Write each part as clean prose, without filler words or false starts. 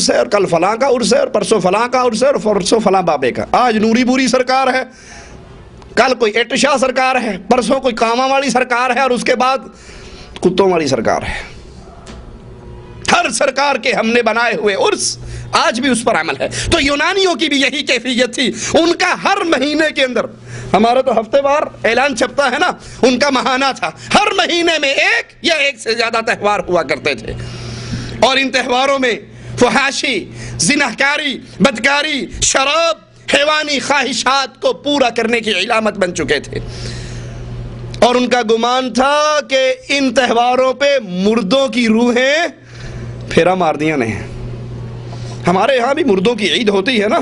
عرس ہے اور کل فلاں کا عرس ہے اور پرسوں فلاں کا عرس ہے اور پرسوں فلاں بابے کا. آج نوری پوری سرکار ہے، کل کوئی اٹشاہ سرکار ہے، پرسوں کوئی کاما والی سرکار ہے اور اس کے بعد کتوں والی سرکار ہے. ہر سرکار کے ہم نے بنائے ہوئے عرس آج بھی اس پر عمل ہے. تو یونانیوں کی بھی یہی کیفیت تھی. ان کا ہر مہینے کے اندر، ہمارا تو ہفتے وار اعلان چھپتا ہے نا، ان کا ماہانہ تھا. ہر مہینے میں ایک یا ایک سے زیادہ تہوار ہوا کرتے تھے، اور ان تہواروں میں فحاشی، زناکاری، بدکاری، شراب، حیوانی خواہشات کو پورا کرنے کی علامت بن چکے تھے. اور ان کا گمان تھا کہ ان تہواروں پہ مردوں کی روحیں پھیرا مار دیا نے. ہمارے یہاں بھی مردوں کی عید ہوتی ہے نا.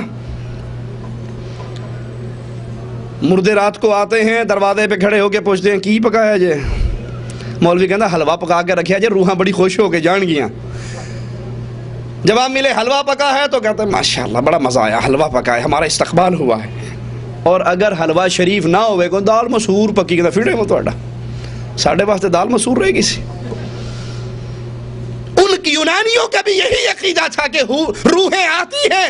مردے رات کو آتے ہیں، دروازے پہ کھڑے ہو کے پوچھتے ہیں کی پکایا جے؟ مولوی کہتا حلوہ پکا کے رکھیا جے، روحاں بڑی خوش ہو کے جان گیاں. جواب ملے حلوہ پکا ہے تو کہتے ہیں ماشاءاللہ بڑا مزہ آیا، حلوہ پکا ہے، ہمارا استقبال ہوا ہے. اور اگر حلوہ شریف نہ ہوئے کو دال مسور پکی کہتا پھڑے ہو توڑا ساڑھے واسطے دال مسور رہے گی سی. ان کی یونانیوں کا بھی یہی عقیدہ تھا کہ روحیں آتی ہیں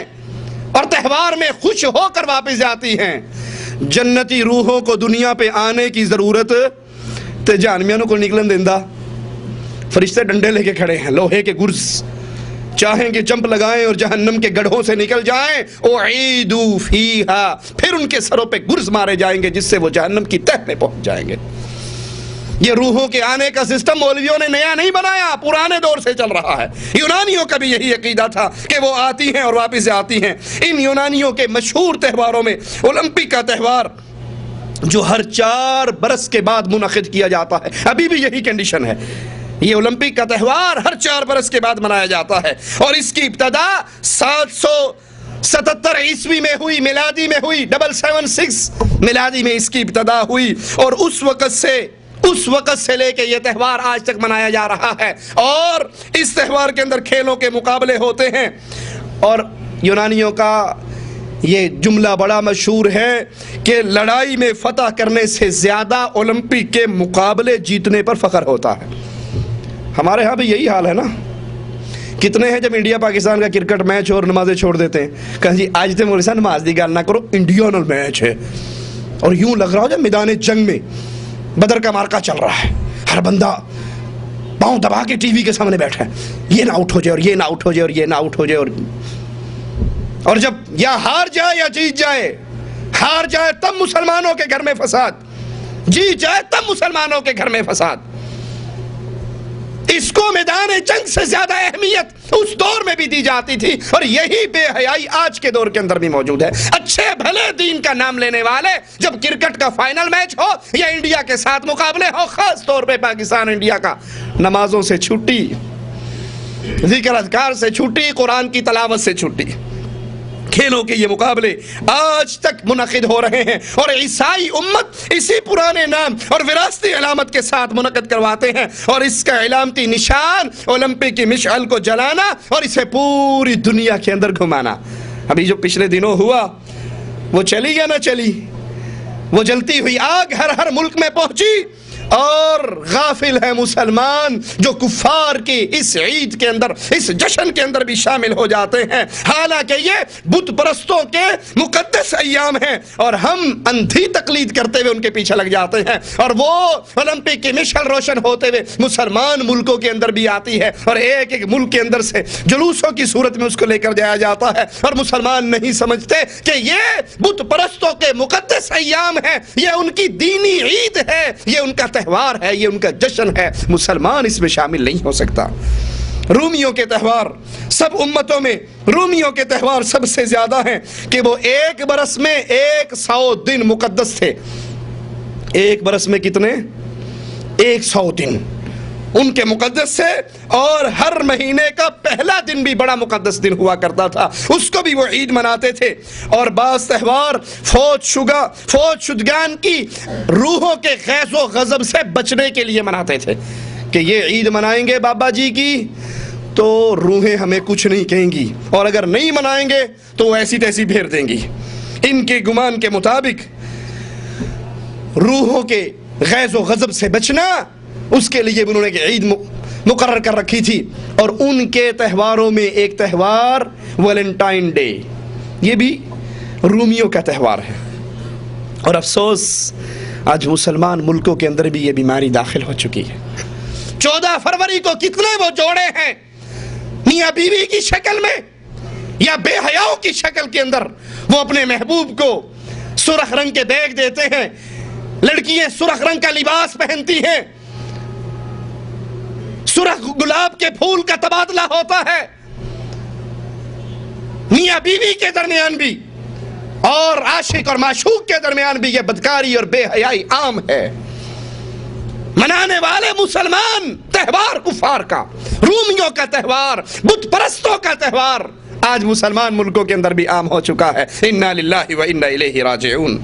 اور تہوار میں خوش ہو کر واپس جاتی ہیں. جنتی روحوں کو دنیا پہ آنے کی ضرورت تے جہنمیوں کو نکلن دیندہ. فرشتے ڈنڈے لے کے کھڑے ہیں، لوہے کے گرز، چاہیں کہ جمپ لگائیں اور جہنم کے گڑھوں سے نکل جائیں. اعیدوا فیہا، پھر ان کے سروں پہ گرز مارے جائیں گے جس سے وہ جہنم کی تہہ میں پہنچ جائیں گے. یہ روحوں کے آنے کا سسٹم مولویوں نے نیا نہیں بنایا، پرانے دور سے چل رہا ہے. یونانیوں کا بھی یہی عقیدہ تھا کہ وہ آتی ہیں اور واپس آتی ہیں. ان یونانیوں کے مشہور تہواروں میں اولمپک کا تہوار جو ہر 4 برس کے بعد منعقد کیا جاتا ہے، ابھی بھی یہی کنڈیشن ہے. یہ اولمپک کا تہوار ہر 4 برس کے بعد منایا جاتا ہے، اور اس کی ابتدا 777 عیسوی میں ہوئی، میلادی میں ہوئی. 776 میلادی میں اس کی ابتدا ہوئی، اور اس وقت سے لے کے یہ تہوار آج تک منایا جا رہا ہے. اور اس تہوار کے اندر کھیلوں کے مقابلے ہوتے ہیں. اور یونانیوں کا یہ جملہ بڑا مشہور ہے کہ لڑائی میں فتح کرنے سے زیادہ اولمپک کے مقابلے جیتنے پر فخر ہوتا ہے. ہمارے ہاں بھی یہی حال ہے نا. کتنے ہیں جب انڈیا پاکستان کا کرکٹ میچ اور نمازیں چھوڑ دیتے ہیں، کہاں جی آج تے مولوی صاحب نماز دی گل نہ کرو، انڈیا نال میچ ہے. اور یوں لگ رہا ہو جب میدان جنگ میں بدر کا مارکا چل رہا ہے، ہر بندہ پاؤں دبا کے ٹی وی کے سامنے بیٹھا ہے، یہ نہ آؤٹ ہو جائے اور یہ نہ آؤٹ ہو جائے اور یہ نہ آؤٹ ہو جائے. اور جب یا ہار جائے یا جیت جائے، ہار جائے تب مسلمانوں کے گھر میں فساد، جیت جائے تب مسلمانوں کے گھر میں فساد. اس کو میدان جنگ سے زیادہ اہمیت اس دور میں بھی دی جاتی تھی، اور یہی بے حیائی آج کے دور کے اندر بھی موجود ہے. اچھے بھلے دین کا نام لینے والے جب کرکٹ کا فائنل میچ ہو یا انڈیا کے ساتھ مقابلے ہو، خاص طور پہ پاکستان انڈیا کا، نمازوں سے چھٹی، ذکر اذکار سے چھٹی، قرآن کی تلاوت سے چھٹی، کھیلوں کے یہ مقابلے آج تک منعقد ہو رہے ہیں. اور عیسائی امت اسی پرانے نام اور وراثتی علامت کے ساتھ منعقد کرواتے ہیں، اور اس کا علامتی نشان اولمپک کی مشعل کو جلانا اور اسے پوری دنیا کے اندر گھمانا. ابھی جو پچھلے دنوں ہوا وہ چلی یا نہ چلی، وہ جلتی ہوئی آگ ہر ملک میں پہنچی. اور غافل ہے مسلمان جو کفار کی اس عید کے اندر، اس جشن کے اندر بھی شامل ہو جاتے ہیں، حالانکہ یہ بت پرستوں کے مقدس ایام ہیں، اور ہم اندھی تقلید کرتے ہوئے ان کے پیچھے لگ جاتے ہیں. اور وہ اولمپک کی مشعل روشن ہوتے ہوئے مسلمان ملکوں کے اندر بھی آتی ہے، اور ایک ملک کے اندر سے جلوسوں کی صورت میں اس کو لے کر جایا جاتا ہے. اور مسلمان نہیں سمجھتے کہ یہ بت پرستوں کے مقدس ایام ہیں، یہ ان کی دینی عید ہے، یہ ان کا تہوار ہے، یہ ان کا جشن ہے. مسلمان اس میں شامل نہیں ہو سکتا. رومیوں کے تہوار، سب امتوں میں رومیوں کے تہوار سب سے زیادہ ہیں کہ وہ ایک برس میں 100 دن مقدس تھے. ایک برس میں کتنے؟ 100 دن ان کے مقدس سے. اور ہر مہینے کا پہلا دن بھی بڑا مقدس دن ہوا کرتا تھا، اس کو بھی وہ عید مناتے تھے. اور بعض تہوار فوت شدگان کی روحوں کے غیظ و غضب سے بچنے کے لیے مناتے تھے کہ یہ عید منائیں گے بابا جی کی تو روحیں ہمیں کچھ نہیں کہیں گی، اور اگر نہیں منائیں گے تو وہ ایسی تیسی پھیر دیں گی. ان کے گمان کے مطابق روحوں کے غیظ و غضب سے بچنا، اس کے لیے انہوں نے عید مقرر کر رکھی تھی، اور ان کے تہواروں میں ایک تہوار ویلنٹائن ڈے، یہ بھی رومیوں کا تہوار ہے۔ اور افسوس آج مسلمان ملکوں کے اندر بھی یہ بیماری داخل ہو چکی ہے۔ 14 فروری کو کتنے وہ جوڑے ہیں میاں بیوی کی شکل میں یا بے حیاؤں کی شکل کے اندر وہ اپنے محبوب کو سرخ رنگ کے بیگ دیتے ہیں، لڑکیاں سرخ رنگ کا لباس پہنتی ہیں، سرخ گلاب کے پھول کا تبادلہ ہوتا ہے، میاں بیوی کے درمیان بھی اور عاشق اور معشوق کے درمیان بھی یہ بدکاری اور بے حیائی عام ہے۔ منانے والے مسلمان تہوار کفار کا، رومیوں کا تہوار، بت پرستوں کا تہوار آج مسلمان ملکوں کے اندر بھی عام ہو چکا ہے۔ انا للہ و انا الیہ راجعون۔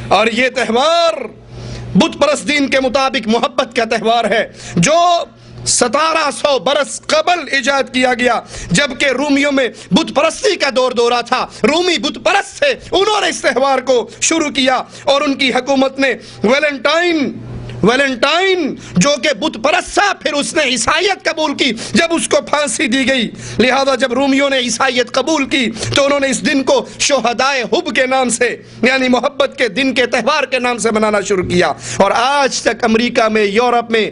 اور یہ تہوار بت پرست دین کے مطابق محبت کا تہوار ہے، جو 1700 برس قبل ایجاد کیا گیا، جبکہ رومیوں میں بت پرستی کا دورہ تھا، رومی بت پرست تھے، انہوں نے اس تہوار کو شروع کیا، اور ان کی حکومت نے ویلنٹائن جو کہ بت پرست تھا، پھر اس نے عیسائیت قبول کی، جب اس کو پھانسی دی گئی، لہذا جب رومیوں نے عیسائیت قبول کی تو انہوں نے اس دن کو شہدائے حب کے نام سے، یعنی محبت کے دن کے تہوار کے نام سے منانا شروع کیا، اور آج تک امریکہ میں، یورپ میں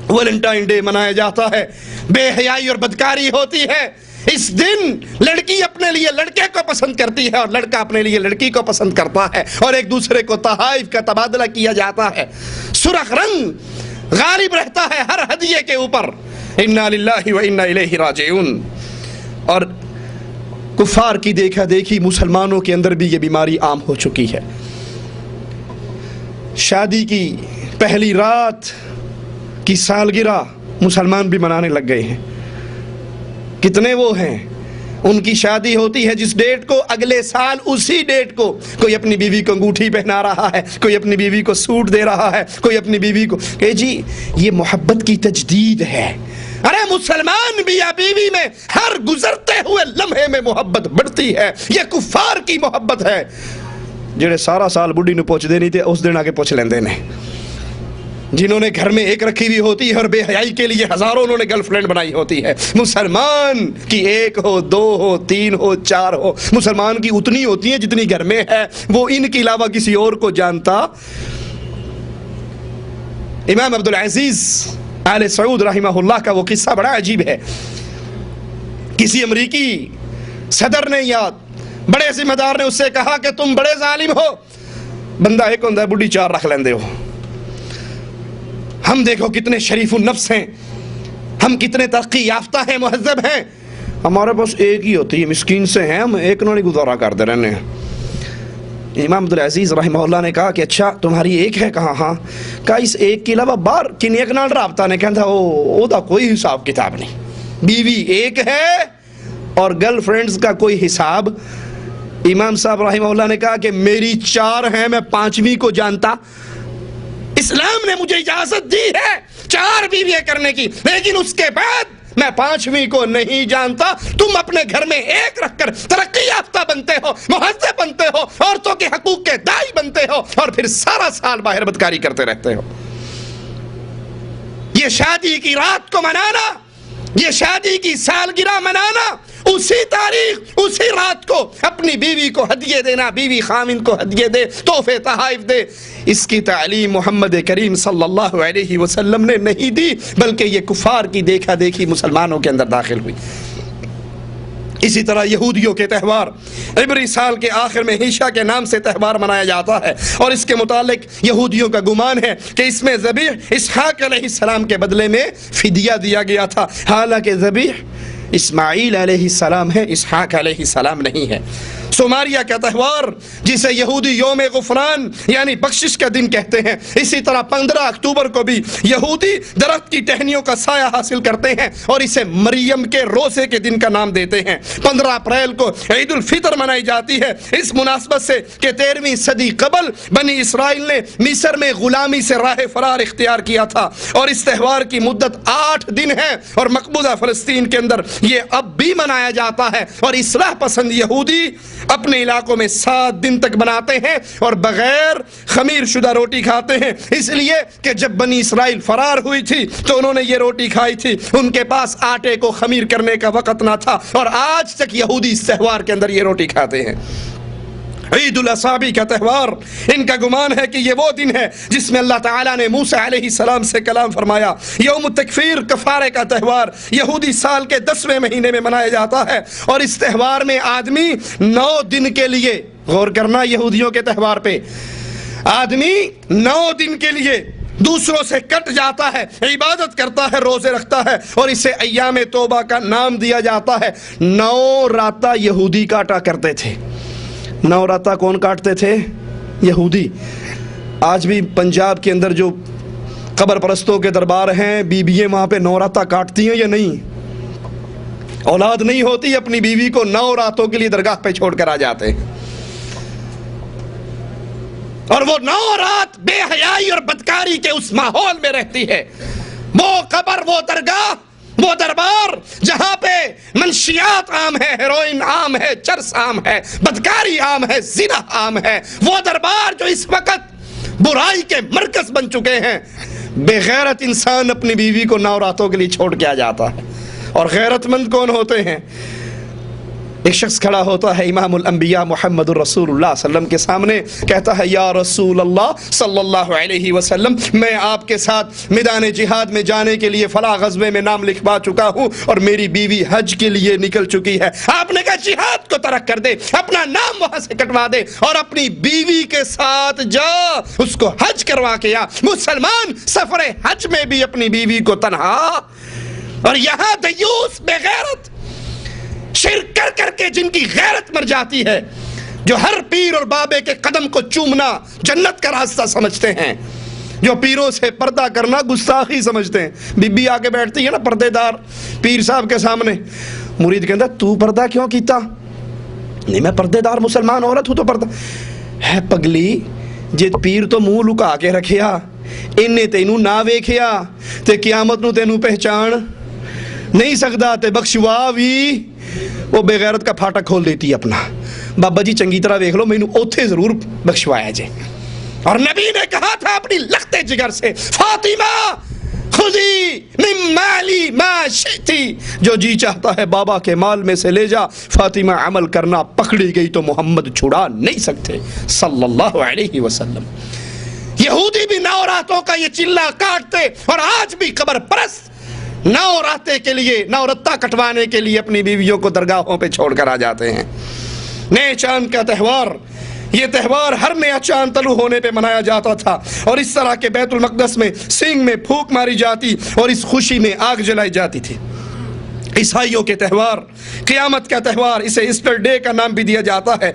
ویلنٹائن ڈے منایا جاتا ہے۔ بے حیائی اور بدکاری ہوتی ہے۔ اس دن لڑکی اپنے لیے لڑکے کو پسند کرتی ہے اور لڑکا اپنے لیے لڑکی کو پسند کرتا ہے، اور ایک دوسرے کو تحائف کا تبادلہ کیا جاتا ہے۔ سرخ رنگ غالب رہتا ہے ہر ہدیے کے اوپر۔ انا للہ و انا الیہ راجعون۔ اور کفار کی دیکھا دیکھی مسلمانوں کے اندر بھی یہ بیماری عام ہو چکی ہے۔ شادی کی پہلی رات کی سالگرہ مسلمان بھی منانے لگ گئے ہیں۔ کتنے وہ ہیں، ان کی شادی ہوتی ہے جس ڈیٹ کو، اگلے سال اسی ڈیٹ کو کوئی اپنی بیوی کو انگوٹھی پہنا رہا ہے، کوئی اپنی بیوی کو سوٹ دے رہا ہے، کوئی اپنی بیوی کو کہ جی یہ محبت کی تجدید ہے۔ ارے مسلمان میاں بیوی میں ہر گزرتے ہوئے لمحے میں محبت بڑھتی ہے، یہ کفار کی محبت ہے جڑے سارا سال بڑھی نو پوچھ دے نہیں تھے، اس دن آگے پوچھ لیندے نے، جنہوں نے گھر میں ایک رکھی ہوئی ہوتی ہے اور بے حیائی کے لیے ہزاروں انہوں نے گرل فرینڈ بنائی ہوتی ہے۔ مسلمان کی 1 ہو، 2 ہو، 3 ہو، 4 ہو، مسلمان کی اتنی ہوتی ہیں جتنی گھر میں ہے، وہ ان کے علاوہ کسی اور کو جانتا۔ امام عبدالعزیز آل سعود رحمہ اللہ کا وہ قصہ بڑا عجیب ہے۔ کسی امریکی صدر نے یا بڑے ذمہ دار نے اس سے کہا کہ تم بڑے ظالم ہو، بندہ ایک ہوندہ ہے، بڑھی 4 رکھ لیندے ہو، ہم دیکھو کتنے شریف النفس ہیں، ہم کتنے ترقی یافتہ ہیں، مہذب ہیں، ہمارے پاس ایک ہی ہوتی ہے، مسکین سے ہیں، ہم ایک نہ گزارا کرتے رہنے ہیں۔ امام عبدالعزیز رحمہ اللہ نے کہا کہ اچھا تمہاری ایک ہے؟ کہا ہاں۔ کہا اس ایک کے علاوہ باہر کن ایک نال رابطہ نے کہا او دا کوئی حساب کتاب نہیں، بیوی ایک ہے اور گرل فرینڈز کا کوئی حساب۔ امام صاحب رحمہ اللہ نے کہا کہ میری 4 ہیں، میں 5ویں کو جانتا، اسلام نے مجھے اجازت دی ہے 4 بیویاں کرنے کی، لیکن اس کے بعد میں 5ویں کو نہیں جانتا۔ تم اپنے گھر میں ایک رکھ کر ترقی یافتہ بنتے ہو، مہذب بنتے ہو، عورتوں کے حقوق کے داعی بنتے ہو، اور پھر سارا سال باہر بدکاری کرتے رہتے ہو۔ یہ شادی کی رات کو منانا، یہ شادی کی سالگرہ منانا، اسی تاریخ اسی رات کو اپنی بیوی کو ہدیے دینا، بیوی خامن کو ہدیے دے، تحفے تحائف دے، اس کی تعلیم محمد کریم صلی اللہ علیہ وسلم نے نہیں دی، بلکہ یہ کفار کی دیکھا دیکھی مسلمانوں کے اندر داخل ہوئی۔ اسی طرح یہودیوں کے تہوار، عبری سال کے آخر میں ہیشا کے نام سے تہوار منایا جاتا ہے، اور اس کے متعلق یہودیوں کا گمان ہے کہ اس میں ذبیح اسحاق علیہ السلام کے بدلے میں فدیہ دیا گیا تھا، حالانکہ ذبیح اسماعیل علیہ السلام ہے، اسحاق علیہ السلام نہیں ہے۔ سوماریہ کا تہوار جسے یہودی یوم غفران یعنی بخشش کا دن کہتے ہیں، اسی طرح 15 اکتوبر کو بھی یہودی درخت کی ٹہنیوں کا سایہ حاصل کرتے ہیں اور اسے مریم کے روزے کے دن کا نام دیتے ہیں۔ 15 اپریل کو عید الفطر منائی جاتی ہے اس مناسبت سے کہ 13ویں صدی قبل بنی اسرائیل نے مصر میں غلامی سے راہ فرار اختیار کیا تھا، اور اس تہوار کی مدت 8 دن ہے، اور مقبوضہ فلسطین کے اندر یہ اب بھی منایا جاتا ہے، اور اصلاح پسند یہودی اپنے علاقوں میں 7 دن تک بناتے ہیں اور بغیر خمیر شدہ روٹی کھاتے ہیں، اس لیے کہ جب بنی اسرائیل فرار ہوئی تھی تو انہوں نے یہ روٹی کھائی تھی، ان کے پاس آٹے کو خمیر کرنے کا وقت نہ تھا، اور آج تک یہودی اس تہوار کے اندر یہ روٹی کھاتے ہیں۔ عید الاصابع کا تہوار، ان کا گمان ہے کہ یہ وہ دن ہے جس میں اللہ تعالیٰ نے موسیٰ علیہ السلام سے کلام فرمایا۔ یوم التکفیر کفارے کا تہوار یہودی سال کے 10ویں مہینے میں منایا جاتا ہے، اور اس تہوار میں آدمی 9 دن کے لیے، غور کرنا یہودیوں کے تہوار پہ، آدمی 9 دن کے لیے دوسروں سے کٹ جاتا ہے، عبادت کرتا ہے، روزے رکھتا ہے، اور اسے ایام توبہ کا نام دیا جاتا ہے۔ 9 راتہ یہودی کاٹا کرتے تھے۔ 9 راتہ کون کاٹتے تھے؟ یہودی۔ آج بھی پنجاب کے اندر جو قبر پرستوں کے دربار ہیں، بیوییں وہاں پہ 9 راتہ کاٹتی ہیں یا نہیں؟ اولاد نہیں ہوتی، اپنی بیوی کو 9 راتوں کے لیے درگاہ پہ چھوڑ کر آ جاتے ہیں، اور وہ 9 رات بے حیائی اور بدکاری کے اس ماحول میں رہتی ہے۔ وہ قبر، وہ درگاہ، وہ دربار جہاں پہ منشیات عام ہے، ہیروئن عام ہے، چرس عام ہے، بدکاری عام ہے، زنا عام ہے، وہ دربار جو اس وقت برائی کے مرکز بن چکے ہیں، بے غیرت انسان اپنی بیوی کو 9 راتوں کے لیے چھوڑ کے آ جاتا ہے۔ اور غیرت مند کون ہوتے ہیں؟ ایک شخص کھڑا ہوتا ہے امام الانبیاء محمد الرسول اللہ صلی اللہ علیہ وسلم کے سامنے، کہتا ہے یا رسول اللہ صلی اللہ علیہ وسلم، میں آپ کے ساتھ میدان جہاد میں جانے کے لیے فلاں غزوے میں نام لکھوا چکا ہوں، اور میری بیوی حج کے لیے نکل چکی ہے۔ آپ نے کہا جہاد کو ترک کر دے، اپنا نام وہاں سے کٹوا دے اور اپنی بیوی کے ساتھ جا، اس کو حج کروا کے آ۔ مسلمان سفر حج میں بھی اپنی بیوی کو تنہا، اور یہاں دیوس بے غیرت شرک کر کر کے جن کی غیرت مر جاتی ہے، جو ہر پیر اور بابے کے قدم کو چومنا جنت کا راستہ سمجھتے ہیں، جو پیروں سے پردہ کرنا گستاخی سمجھتے ہیں۔ بی بی آ کے بیٹھتی ہے نا پردے دار پیر صاحب کے سامنے، مرید کہتا تو پردہ کیوں کیتا؟ نہیں میں پردے دار مسلمان عورت ہوں تو پردہ ہے۔ پگلی جے پیر تو منہ لکا کے رکھیا، انہیں تینوں نہ ویکھیا تے قیامت نو تینوں پہچان نہیں سکدا، تے بخشوا بھی وہ بے غیرت کا پھاٹا کھول دیتی ہے اپنا۔ بابا جی چنگی طرح ویکھ لو، مینوں اوتھے ضرور بخشوایا جے۔ اور نبی نے کہا تھا اپنی لخت جگر سے، فاطمہ خذی من مالی ما شئتی، جو جی چاہتا ہے بابا کے مال میں سے لے جا۔ فاطمہ عمل کرنا پکڑی گئی تو محمد چھڑا نہیں سکتے صلی اللہ علیہ وسلم۔ یہودی بھی 9 راتوں کا یہ چلہ کاٹتے، اور آج بھی قبر پرست 9 راتے کے لیے، 9 رتہ کٹوانے کے لیے اپنی بیویوں کو درگاہوں پہ چھوڑ کر آ جاتے ہیں۔ نئے چاند کا تہوار، یہ تہوار ہر نیا چاند طلوع ہونے پہ منایا جاتا تھا، اور اس طرح کے بیت المقدس میں سینگ میں پھونک ماری جاتی اور اس خوشی میں آگ جلائی جاتی تھی۔ عیسائیوں کے تہوار، قیامت کا تہوار، اسے ایسٹر ڈے کا نام بھی دیا جاتا ہے۔